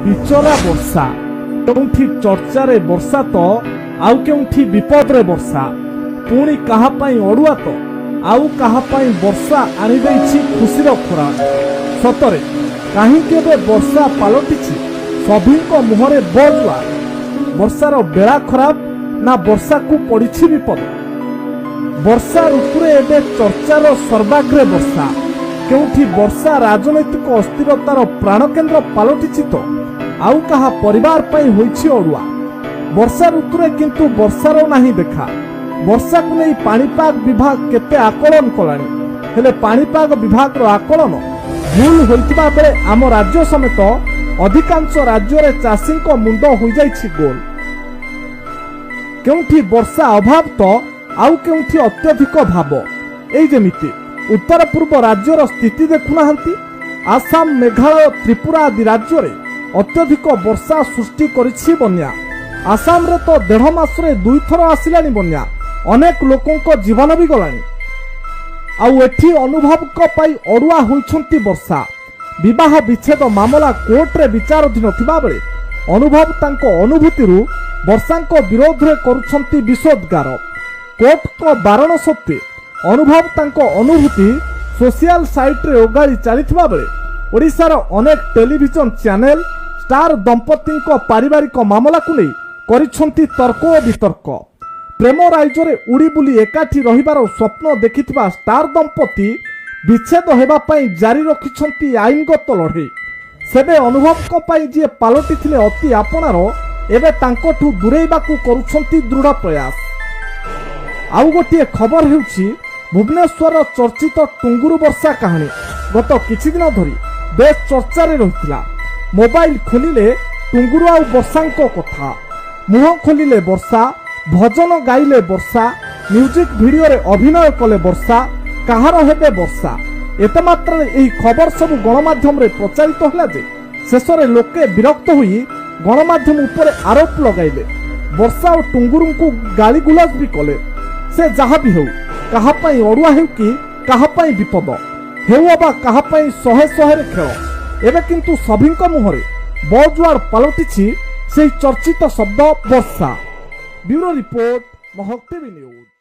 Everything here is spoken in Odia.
ବିଚରା ବର୍ଷା, କେଉଁଠି ଚର୍ଚ୍ଚାରେ ବର୍ଷା ତ ଆଉ କେଉଁଠି ବିପଦରେ ବର୍ଷା, ପୁଣି କାହା ପାଇଁ ଅଡୁଆ ତ ଆଉ କାହା ପାଇଁ ବର୍ଷା ଆଣିଦେଇଛି ଖୁସିର ଖରା। ସତରେ କାହିଁକି ଏବେ ବର୍ଷା ପାଲଟିଛି ସଭିଙ୍କ ମୁହଁରେ ବଜୁଆ। ବର୍ଷାର ବେଳା ଖରାପ ନା ବର୍ଷାକୁ ପଡ଼ିଛି ବିପଦ? ବର୍ଷା ଋତୁରେ ଏବେ ଚର୍ଚ୍ଚାର ସର୍ବାଗ୍ରେ ବର୍ଷା। କେଉଁଠି ବର୍ଷା ରାଜନୈତିକ ଅସ୍ଥିରତାର ପ୍ରାଣକେନ୍ଦ୍ର ପାଲଟିଛି ତ ଆଉ କାହା ପରିବାର ପାଇଁ ହୋଇଛି ଅଡୁଆ। ବର୍ଷା ଋତୁରେ କିନ୍ତୁ ବର୍ଷାର ନାହିଁ ଦେଖା। ବର୍ଷାକୁ ନେଇ ପାଣିପାଗ ବିଭାଗ କେତେ ଆକଳନ କଲାଣି, ହେଲେ ପାଣିପାଗ ବିଭାଗର ଆକଳନ ଭୁଲ ହୋଇଥିବା ବେଳେ ଆମ ରାଜ୍ୟ ସମେତ ଅଧିକାଂଶ ରାଜ୍ୟରେ ଚାଷୀଙ୍କ ମୁଣ୍ଡ ହୋଇଯାଇଛି ଗୋଲ। କେଉଁଠି ବର୍ଷା ଅଭାବ ତ ଆଉ କେଉଁଠି ଅତ୍ୟଧିକ ଭାବ। ଏଇ ଯେମିତି ଉତ୍ତର ପୂର୍ବ ରାଜ୍ୟର ସ୍ଥିତି ଦେଖୁନାହାନ୍ତି। ଆସାମ, ମେଘାଳୟ, ତ୍ରିପୁରା ଆଦି ରାଜ୍ୟରେ ଅତ୍ୟଧିକ ବର୍ଷା ସୃଷ୍ଟି କରିଛି ବନ୍ୟା। ଆସାମରେ ତ 1.5 ମାସରେ 2 ଥର ଆସିଲାଣି ବନ୍ୟା। ଅନେକ ଲୋକଙ୍କ ଜୀବନ ବି ଗଲାଣି। ଆଉ ଏଠି ଅନୁଭବଙ୍କ ପାଇଁ ଅଡୁଆ ହୋଇଛନ୍ତି ବର୍ଷା। ବିବାହ ବିଚ୍ଛେଦ ମାମଲା କୋର୍ଟରେ ବିଚାରାଧୀନ ଥିବାବେଳେ ଅନୁଭବ ତାଙ୍କ ଅନୁଭୂତିରୁ ବର୍ଷାଙ୍କ ବିରୋଧରେ କରୁଛନ୍ତି ବିଷୋଦ୍ଗାର। କୋର୍ଟଙ୍କ ବାରଣ ସତ୍ତ୍ୱେ ଅନୁଭବ ତାଙ୍କ ଅନୁଭୂତି ସୋସିଆଲ ସାଇଟ୍ରେ ଓଗାଳି ଚାଲିଥିବା ବେଳେ ଓଡ଼ିଶାର ଅନେକ ଟେଲିଭିଜନ ଚ୍ୟାନେଲ ଷ୍ଟାର ଦମ୍ପତିଙ୍କ ପାରିବାରିକ ମାମଲାକୁ ନେଇ କରିଛନ୍ତି ତର୍କ ଓ ବିତର୍କ। ପ୍ରେମ ରାଇଜରେ ଉଡ଼ି ବୁଲି ଏକାଠି ରହିବାର ସ୍ୱପ୍ନ ଦେଖିଥିବା ଷ୍ଟାର ଦମ୍ପତି ବିଚ୍ଛେଦ ହେବା ପାଇଁ ଜାରି ରଖିଛନ୍ତି ଆଇନଗତ ଲଢ଼େଇ। ସେବେ ଅନୁଭବଙ୍କ ପାଇଁ ଯିଏ ପାଲଟିଥିଲେ ଅତି ଆପଣାର, ଏବେ ତାଙ୍କଠୁ ଦୂରେଇବାକୁ କରୁଛନ୍ତି ଦୃଢ଼ ପ୍ରୟାସ। ଆଉ ଗୋଟିଏ ଖବର ହେଉଛି ଭୁବନେଶ୍ୱରର ଚର୍ଚ୍ଚିତ ଟୁଙ୍ଗୁରୁ ବର୍ଷା କାହାଣୀ ଗତ କିଛି ଦିନ ଧରି ବେଶ୍ ଚର୍ଚ୍ଚାରେ ରହିଥିଲା। ମୋବାଇଲ ଖୋଲିଲେ ଟୁଙ୍ଗୁରୁ ଆଉ ବର୍ଷାଙ୍କ କଥା, ମୁହଁ ଖୋଲିଲେ ବର୍ଷା, ଭଜନ ଗାଇଲେ ବର୍ଷା, ମ୍ୟୁଜିକ ଭିଡିଓରେ ଅଭିନୟ କଲେ ବର୍ଷା, କାହାର ହେବେ ବର୍ଷା। ଏତେ ମାତ୍ରାରେ ଏହି ଖବର ସବୁ ଗଣମାଧ୍ୟମରେ ପ୍ରଚାରିତ ହେଲା ଯେ ଶେଷରେ ଲୋକେ ବିରକ୍ତ ହୋଇ ଗଣମାଧ୍ୟମ ଉପରେ ଆରୋପ ଲଗାଇଲେ। ବର୍ଷା ଓ ଟୁଙ୍ଗୁରୁଙ୍କୁ ଗାଳିଗୁଲାଜ ବି କଲେ। ସେ ଯାହା ବି ହେଉ, କାହା ପାଇଁ ଅଡୁଆ ହେଉ କି କାହା ପାଇଁ ବିପଦ ହେଉ ଅବା କାହା ପାଇଁ ଶହେ ଶହେରେ ଖେଳ, ଏବେ କିନ୍ତୁ ସଭିଙ୍କ ମୁହଁରେ ବଜୱାର୍ଡ ପାଲଟିଛି ସେହି ଚର୍ଚ୍ଚିତ ଶବ୍ଦ ବର୍ଷା। Bureau report, Mahak TV news.